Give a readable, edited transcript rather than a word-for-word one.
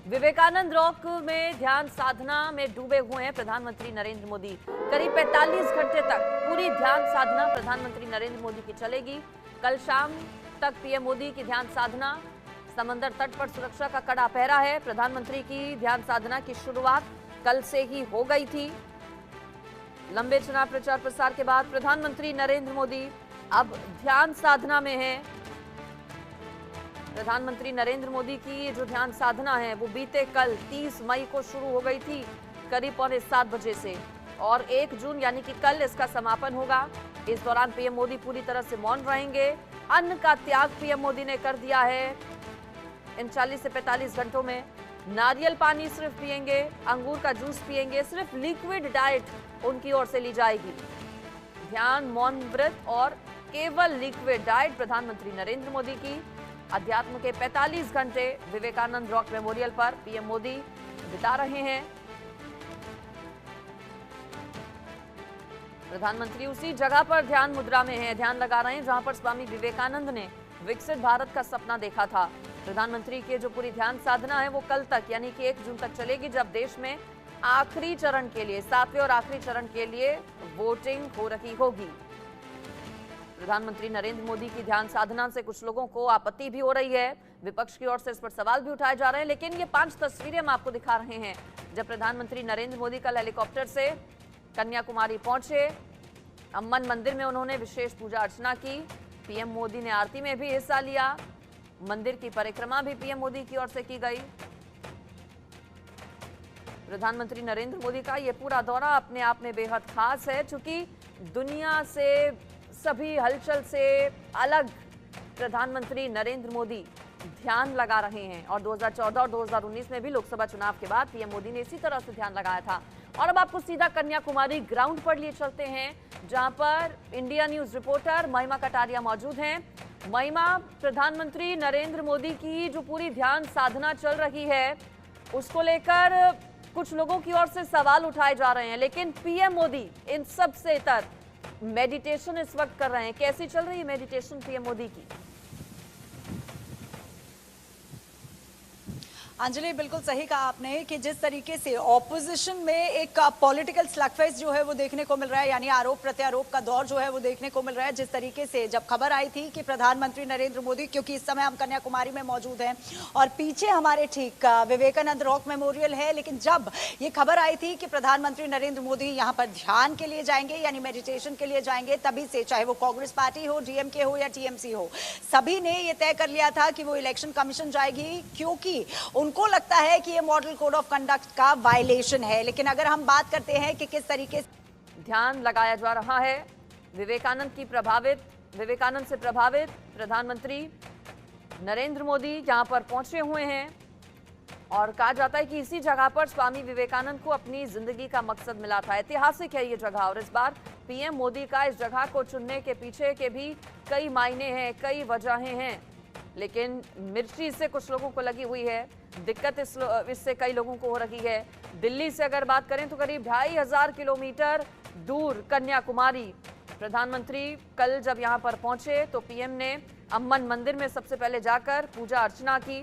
Vivekananda rock में ध्यान साधना में डूबे हुए हैं प्रधानमंत्री नरेंद्र मोदी। करीब 45 घंटे तक पूरी ध्यान साधना प्रधानमंत्री नरेंद्र मोदी की चलेगी। कल शाम तक पीएम मोदी की ध्यान साधना, समंदर तट पर सुरक्षा का कड़ा पहरा है। प्रधानमंत्री की ध्यान साधना की शुरुआत कल से ही हो गई थी। लंबे चुनाव प्रचार प्रसार के बाद प्रधानमंत्री नरेंद्र मोदी अब ध्यान साधना में हैं। प्रधानमंत्री नरेंद्र मोदी की जो ध्यान साधना है वो बीते कल 30 मई को शुरू हो गई थी करीब 7:15 बजे से, और 1 जून यानी कि कल इसका समापन होगा। इस दौरान पीएम मोदी पूरी तरह से मौन रहेंगे। अन्न का त्याग पीएम मोदी ने कर दिया है। इन 40 से 45 घंटों में नारियल पानी सिर्फ पिएंगे, अंगूर का जूस पिएंगे, सिर्फ लिक्विड डाइट उनकी ओर से ली जाएगी। ध्यान, मौन व्रत और केवल लिक्विड डाइट प्रधानमंत्री नरेंद्र मोदी की। अध्यात्म के 45 घंटे विवेकानंद रॉक मेमोरियल पर पीएम मोदी बिता रहे हैं। प्रधानमंत्री उसी जगह पर ध्यान मुद्रा में हैं, ध्यान लगा रहे हैं जहां पर स्वामी विवेकानंद ने विकसित भारत का सपना देखा था। प्रधानमंत्री की जो पूरी ध्यान साधना है वो कल तक यानी कि 1 जून तक चलेगी, जब देश में आखिरी चरण के लिए, 7वें और आखिरी चरण के लिए वोटिंग हो रही होगी। प्रधानमंत्री नरेंद्र मोदी की ध्यान साधना से कुछ लोगों को आपत्ति भी हो रही है। विपक्ष की ओर से इस पर सवाल भी उठाए जा रहे हैं, लेकिन ये 5 तस्वीरें हम आपको दिखा रहे हैं जब प्रधानमंत्री नरेंद्र मोदी कल हेलीकॉप्टर से कन्याकुमारी पहुंचे। अम्मन मंदिर में उन्होंने विशेष पूजा अर्चना की। पीएम मोदी ने आरती में भी हिस्सा लिया। मंदिर की परिक्रमा भी पीएम मोदी की ओर से की गई। प्रधानमंत्री नरेंद्र मोदी का यह पूरा दौरा अपने आप में बेहद खास है, चूंकि दुनिया से, सभी हलचल से अलग प्रधानमंत्री नरेंद्र मोदी ध्यान लगा रहे हैं। और 2014 और 2019 में भी लोकसभा चुनाव के बाद पीएम मोदी ने इसी तरह से ध्यान लगाया था। और अब आपको सीधा कन्याकुमारी ग्राउंड पर लिए चलते हैं, जहां पर इंडिया न्यूज रिपोर्टर महिमा कटारिया मौजूद हैं। महिमा, प्रधानमंत्री नरेंद्र मोदी की जो पूरी ध्यान साधना चल रही है उसको लेकर कुछ लोगों की ओर से सवाल उठाए जा रहे हैं, लेकिन पीएम मोदी इन सब से इतर मेडिटेशन इस वक्त कर रहे हैं। कैसी चल रही है मेडिटेशन पीएम मोदी की? अंजलि, बिल्कुल सही कहा आपने कि जिस तरीके से ऑपोजिशन में एक पॉलिटिकल स्लगफेस्ट जो है वो देखने को मिल रहा है, यानी आरोप प्रत्यारोप का दौर जो है वो देखने को मिल रहा है। जिस तरीके से जब खबर आई थी कि प्रधानमंत्री नरेंद्र मोदी, क्योंकि इस समय हम कन्याकुमारी में मौजूद हैं और पीछे हमारे ठीक विवेकानंद रॉक मेमोरियल है, लेकिन जब ये खबर आई थी कि प्रधानमंत्री नरेंद्र मोदी यहाँ पर ध्यान के लिए जाएंगे यानी मेडिटेशन के लिए जाएंगे, तभी से चाहे वो कांग्रेस पार्टी हो, डीएमके हो या टीएमसी हो, सभी ने ये तय कर लिया था कि वो इलेक्शन कमीशन जाएगी, क्योंकि उनको लगता है कि ये मॉडल कोड ऑफ कंडक्ट का वायलेशन है। लेकिन अगर हम बात करते हैं कि किस तरीके से ध्यान लगाया जा रहा है विवेकानंद से प्रभावित प्रधानमंत्री नरेंद्र मोदी यहां पर पहुंचे हुए हैं, और कहा जाता है कि इसी जगह पर स्वामी विवेकानंद को अपनी जिंदगी का मकसद मिला था। ऐतिहासिक है ये जगह, और इस बार पीएम मोदी का इस जगह को चुनने के पीछे के भी कई मायने हैं, कई वजहें हैं। लेकिन मिर्ची इससे कुछ लोगों को लगी हुई है, दिक्कत इससे कई लोगों को हो रही है। दिल्ली से अगर बात करें तो करीब 2500 किलोमीटर दूर कन्याकुमारी। प्रधानमंत्री कल जब यहां पर पहुंचे तो पीएम ने अम्मन मंदिर में सबसे पहले जाकर पूजा अर्चना की।